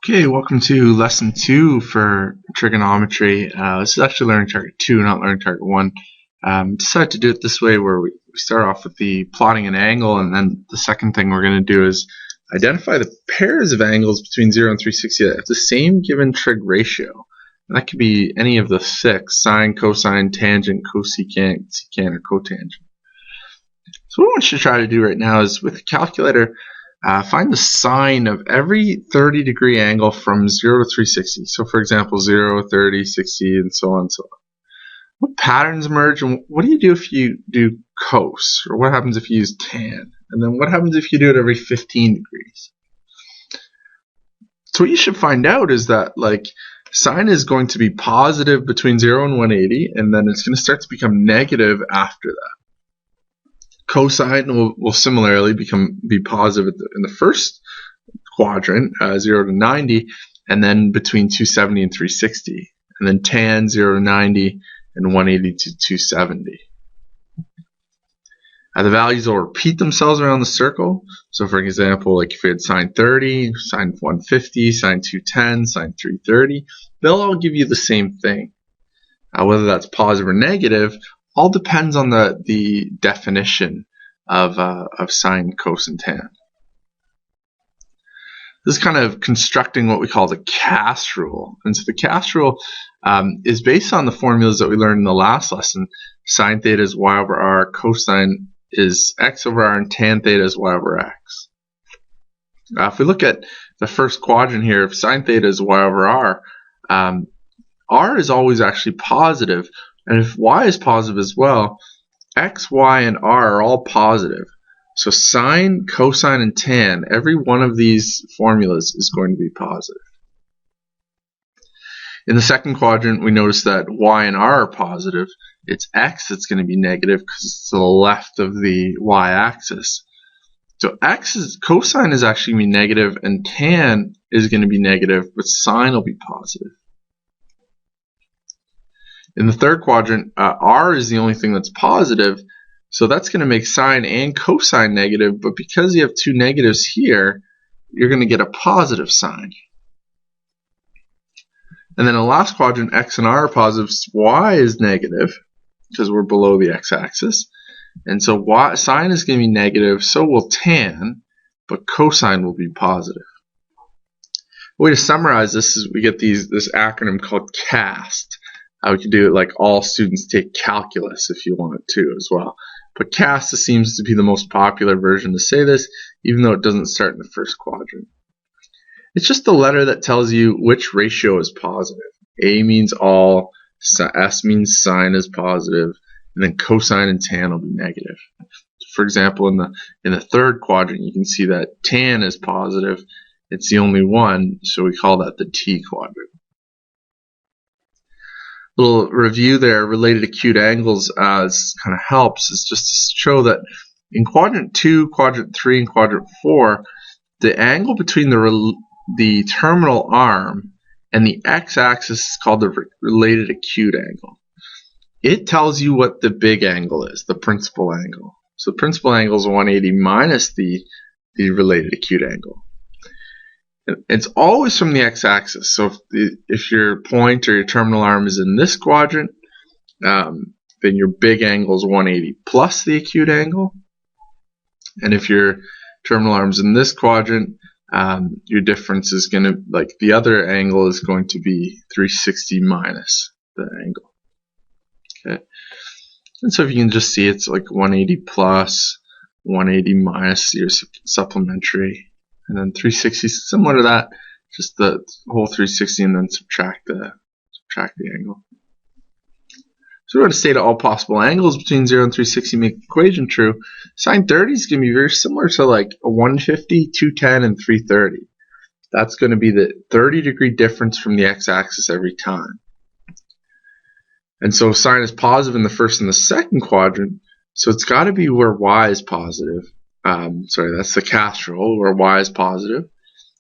Okay, welcome to lesson 2 for trigonometry. This is actually learning target 2, not learning target 1. Decided to do it this way where we start off with the plotting an angle, and then the second thing we're going to do is identify the pairs of angles between 0 and 360 that have the same given trig ratio. And that could be any of the 6: sine, cosine, tangent, cosecant, secant, or cotangent. So what I want you to try to do right now is, with the calculator, find the sine of every 30-degree angle from 0 to 360. So for example, 0, 30, 60, and so on and so on. What patterns emerge, and what do you do if you do cos? Or what happens if you use tan? And then what happens if you do it every 15 degrees? So what you should find out is that, sine is going to be positive between 0 and 180, and then it's going to start to become negative after that. Cosine will similarly be positive in the first quadrant, 0 to 90, and then between 270 and 360. And then tan, 0 to 90, and 180 to 270. The values will repeat themselves around the circle. So for example, if we had sine 30, sine 150, sine 210, sine 330, they'll all give you the same thing. Whether that's positive or negative all depends on the definition of sine, cos, and tan. This is kind of constructing what we call the cast rule. And so the cast rule is based on the formulas that we learned in the last lesson. Sine theta is y over r, cosine is x over r, and tan theta is y over x. If we look at the first quadrant here, if sine theta is y over r, r is always actually positive. And if y is positive as well, x, y, and r are all positive. So sine, cosine, and tan, every one of these formulas is going to be positive. In the second quadrant, we notice that y and r are positive. It's x that's going to be negative because it's to the left of the y-axis. So cosine is actually going to be negative, and tan is going to be negative, but sine will be positive. In the third quadrant, r is the only thing that's positive, so that's going to make sine and cosine negative, but because you have two negatives here, you're going to get a positive sign. And then in the last quadrant, x and r are positive, y is negative, because we're below the x-axis, and so sine is going to be negative, so will tan, but cosine will be positive. The way to summarize this is we get this acronym called CAST. We could do it like all students take calculus if you wanted to as well. But CAST seems to be the most popular version to say this, even though it doesn't start in the first quadrant. It's just the letter that tells you which ratio is positive. A means all, S means sine is positive, and then cosine and tan will be negative. For example, in the third quadrant, you can see that tan is positive. It's the only one, so we call that the T quadrant. Little review there related to acute angles kind of helps, is just to show that in quadrant 2, quadrant 3, and quadrant 4, the angle between the terminal arm and the x-axis is called the related acute angle. It tells you what the big angle is, the principal angle. So the principal angle is 180 minus the related acute angle. It's always from the x-axis. So if your point or your terminal arm is in this quadrant, then your big angle is 180 plus the acute angle. And if your terminal arm is in this quadrant, your difference is going to, the other angle is going to be 360 minus the angle. Okay. And so if you can just see, it's like 180 plus 180 minus your supplementary. And then 360 is similar to that, just the whole 360 and then subtract the angle. So we're going to state all possible angles between 0 and 360 make the equation true. Sine 30 is going to be very similar to like a 150, 210, and 330. That's going to be the 30-degree difference from the x-axis every time. And so sine is positive in the first and the second quadrant, so it's got to be where y is positive. That's the cast rule, where y is positive.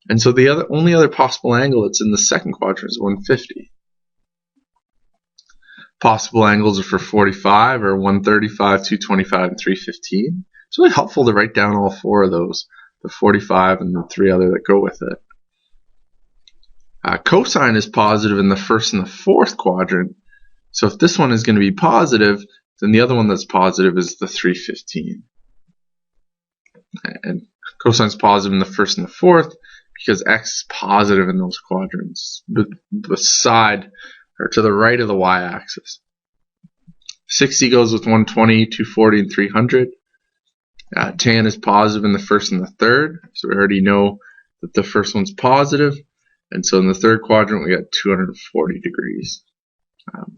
And so the only other possible angle that's in the second quadrant is 150. Possible angles are for 45 or 135, 225, and 315. It's really helpful to write down all four of those, the 45 and the three other that go with it. Cosine is positive in the first and the fourth quadrant. So if this one is going to be positive, then the other one that's positive is the 315. And cosine is positive in the first and the fourth because x is positive in those quadrants, beside or to the right of the y-axis. 60 goes with 120, 240, and 300. Tan is positive in the first and the third, so we already know that the first one's positive. And so in the third quadrant, we got 240 degrees.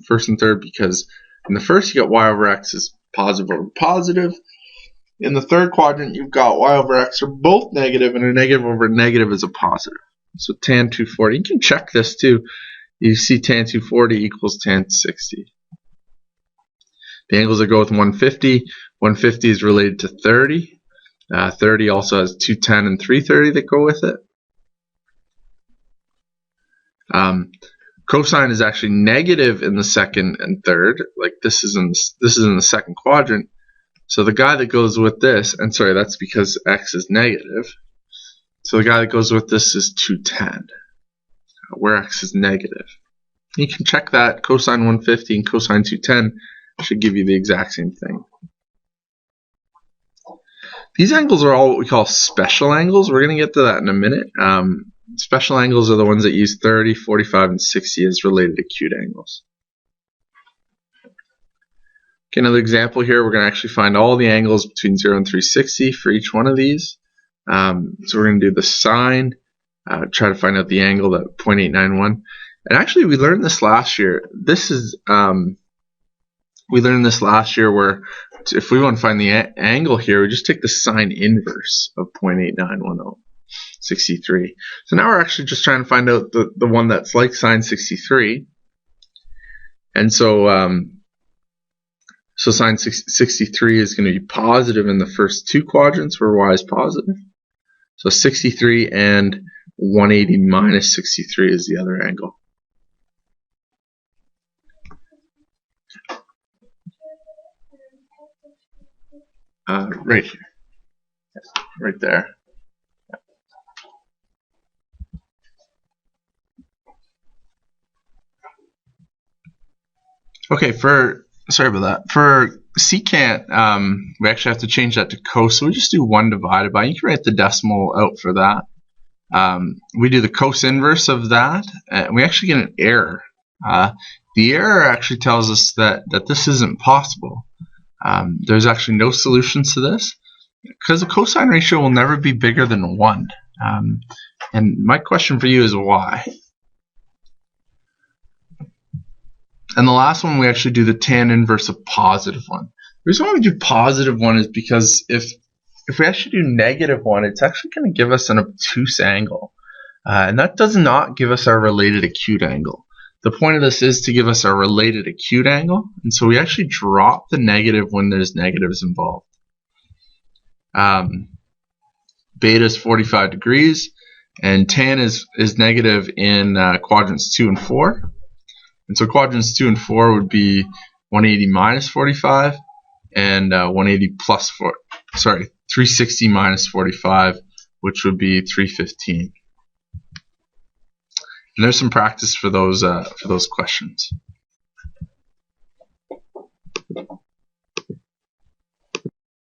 First and third, because in the first, you got y over x is positive over positive. In the third quadrant, you've got y over x are both negative, and a negative over negative is a positive. So tan 240, you can check this too. You see tan 240 equals tan 60. The angles that go with 150, 150 is related to 30. 30 also has 210 and 330 that go with it. Cosine is actually negative in the second and third, like this is in the second quadrant. So the guy that goes with this, and sorry, that's because x is negative. So the guy that goes with this is 210, where x is negative. You can check that. Cosine 150 and cosine 210 should give you the exact same thing. These angles are all what we call special angles. We're going to get to that in a minute. Special angles are the ones that use 30, 45, and 60 as related acute angles. Okay, another example here, we're going to actually find all the angles between 0 and 360 for each one of these. So we're going to do the sine, try to find out the angle at 0.891. And actually, we learned this last year. We learned this last year where if we want to find the angle here, we just take the sine inverse of 0.8910. 63. So now we're actually just trying to find out the one that's like sine 63. And so sine 63 is going to be positive in the first two quadrants where y is positive. So 63 and 180 minus 63 is the other angle. Right here. Right there. Okay, sorry about that. For secant, we actually have to change that to cos, so we just do 1 divided by. You can write the decimal out for that. We do the cos inverse of that, and we actually get an error. The error actually tells us that this isn't possible. There's actually no solutions to this, because the cosine ratio will never be bigger than 1. And my question for you is why? And the last one, we actually do the tan inverse of positive 1. The reason why we do positive 1 is because if we actually do negative 1, it's actually going to give us an obtuse angle. And that does not give us our related acute angle. The point of this is to give us our related acute angle. And so we actually drop the negative when there's negatives involved. Beta is 45 degrees. And tan is negative in quadrants 2 and 4. And so quadrants 2 and 4 would be 180 minus 45 and 180 plus 4. Sorry, 360 minus 45, which would be 315. And there's some practice for those questions.